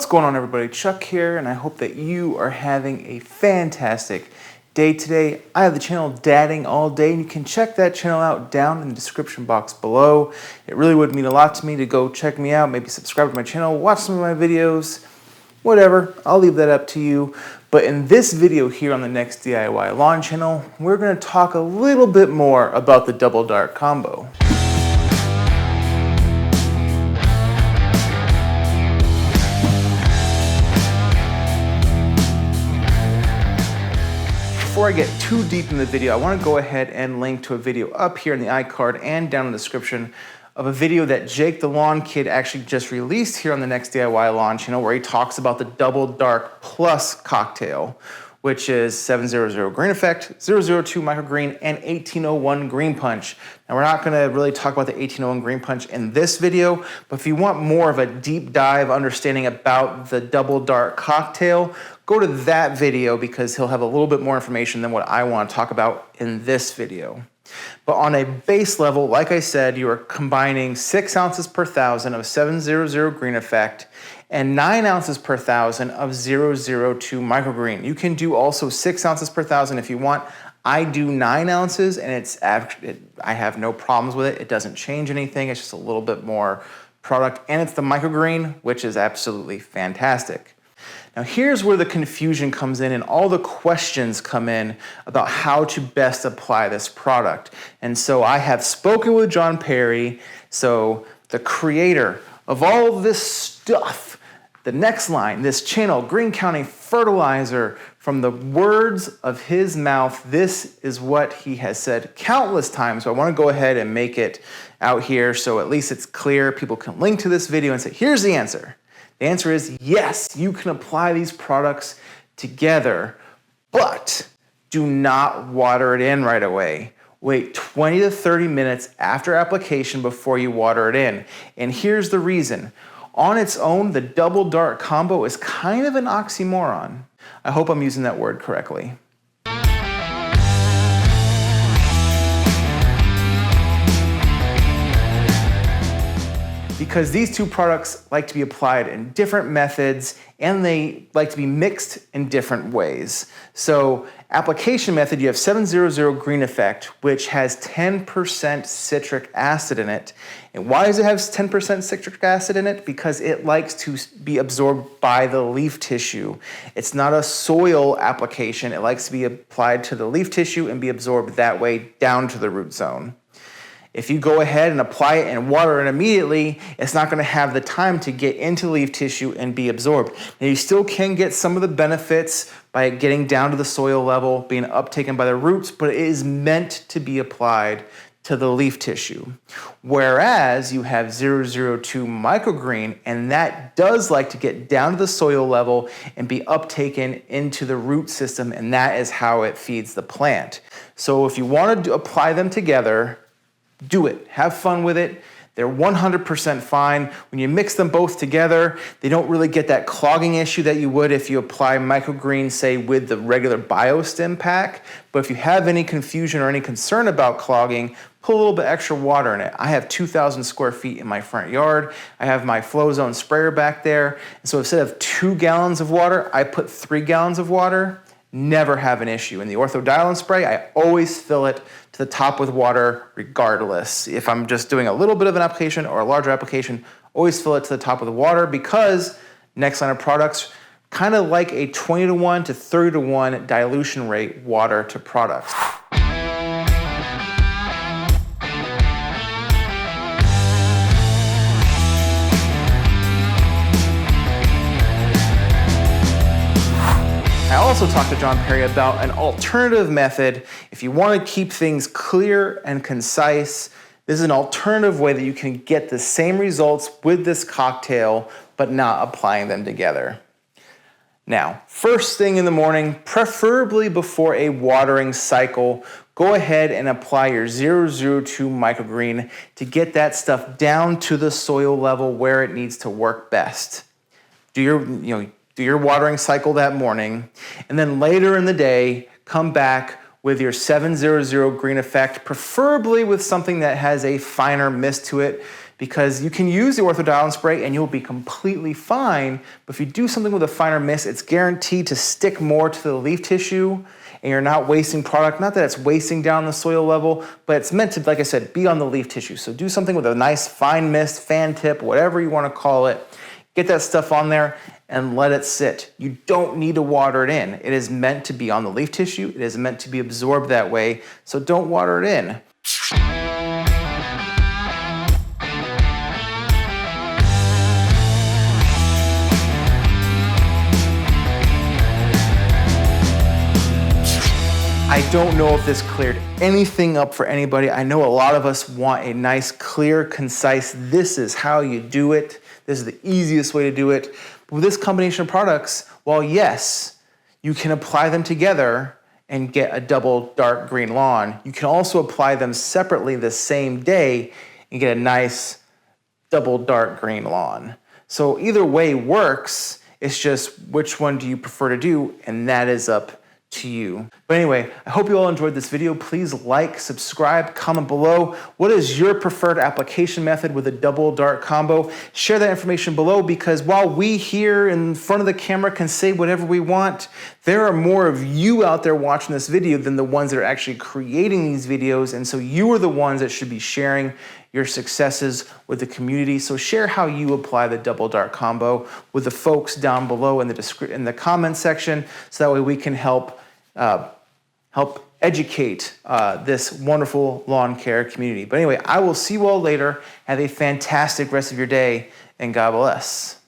going on, everybody? Chuck here, and I hope that you are having a fantastic day today. I have the channel Dadding All Day, and you can check that channel out down in the description box below. It really would mean a lot to me to go check me out, maybe subscribe to my channel, watch some of my videos, whatever. I'll leave that up to you. But in this video here on the N-ext DIY Lawn channel, we're going to talk a little bit more about the Double Dark combo. Before I get too deep in the video, I want to go ahead and link to a video up here in the iCard and down in the description of a video that Jake the Lawn Kid actually just released here on the N-ext DIY Lawn channel, where he talks about the Double Dark Plus cocktail, which is 700 Green Effect, 002 Microgreen, and 1801 Green Punch. Now, we're not going to really talk about the 1801 Green Punch in this video, but if you want more of a deep dive understanding about the Double Dark cocktail, go to that video because he'll have a little bit more information than what I want to talk about in this video. But on a base level, like I said, you are combining 6 ounces per thousand of 700 Green Effect and 9 ounces per thousand of 002 Microgreen. You can do also 6 ounces per thousand if you want. I do 9 ounces, and I have no problems with it. It doesn't change anything. It's just a little bit more product, and it's the Microgreen, which is absolutely fantastic. Now, here's where the confusion comes in and all the questions come in about how to best apply this product. And so I have spoken with John Perry, so the creator of all of this stuff, the next line, this channel, Greene County Fertilizer, from the words of his mouth, this is what he has said countless times. So I want to go ahead and make it out here so at least it's clear. People can link to this video and say, here's the answer. The answer is yes, you can apply these products together, but do not water it in right away. Wait 20 to 30 minutes after application before you water it in. And here's the reason. On its own, the Double Dark combo is kind of an oxymoron. I hope I'm using that word correctly. Because these two products like to be applied in different methods and they like to be mixed in different ways. So application method, you have 700 Green Effect, which has 10% citric acid in it. And why does it have 10% citric acid in it? Because it likes to be absorbed by the leaf tissue. It's not a soil application. It likes to be applied to the leaf tissue and be absorbed that way down to the root zone. If you go ahead and apply it and water it immediately, it's not going to have the time to get into leaf tissue and be absorbed. Now, you still can get some of the benefits by getting down to the soil level, being uptaken by the roots, but it is meant to be applied to the leaf tissue. Whereas you have 002 Microgreen, and that does like to get down to the soil level and be uptaken into the root system, and that is how it feeds the plant. So if you want to apply them together, do it. Have fun with it. They're 100% fine. When you mix them both together, they don't really get that clogging issue that you would if you apply Microgreen, say, with the regular BioStim pack. But if you have any confusion or any concern about clogging, put a little bit extra water in it. I have 2,000 square feet in my front yard. I have my Flow Zone sprayer back there. And so instead of 2 gallons of water, I put 3 gallons of water. Never have an issue. In the orthodilin spray, I always fill it to the top with water regardless. If I'm just doing a little bit of an application or a larger application, always fill it to the top with the water because next line of products kind of like a 20 to 1 to 30 to 1 dilution rate water to products. I also talked to John Perry about an alternative method. If you want to keep things clear and concise, this is an alternative way that you can get the same results with this cocktail, but not applying them together. Now, first thing in the morning, preferably before a watering cycle, go ahead and apply your 002 Microgreen to get that stuff down to the soil level where it needs to work best. Do your watering cycle that morning, and then later in the day, come back with your 700 Green Effect, preferably with something that has a finer mist to it, because you can use the orthodilane spray and you'll be completely fine, but if you do something with a finer mist, it's guaranteed to stick more to the leaf tissue and you're not wasting product. Not that it's wasting down the soil level, but it's meant to, like I said, be on the leaf tissue. So do something with a nice fine mist, fan tip, whatever you want to call it. Get that stuff on there and let it sit. You don't need to water it in. It is meant to be on the leaf tissue. It is meant to be absorbed that way, so don't water it in. I don't know if this cleared anything up for anybody. I know a lot of us want a nice, clear, concise, this is how you do it. This is the easiest way to do it. But with this combination of products, while yes, you can apply them together and get a double dark green lawn, you can also apply them separately the same day and get a nice double dark green lawn. So either way works. It's just which one do you prefer to do, and that is up to you. But anyway, I hope you all enjoyed this video. Please like, subscribe, comment below. What is your preferred application method with a double dark combo? Share that information below, because while we here in front of the camera can say whatever we want, there are more of you out there watching this video than the ones that are actually creating these videos. And so you are the ones that should be sharing your successes with the community. So share how you apply the double dark combo with the folks down below in the comment section, so that way we can help educate this wonderful lawn care community. But anyway, I will see you all later. Have a fantastic rest of your day, and God bless.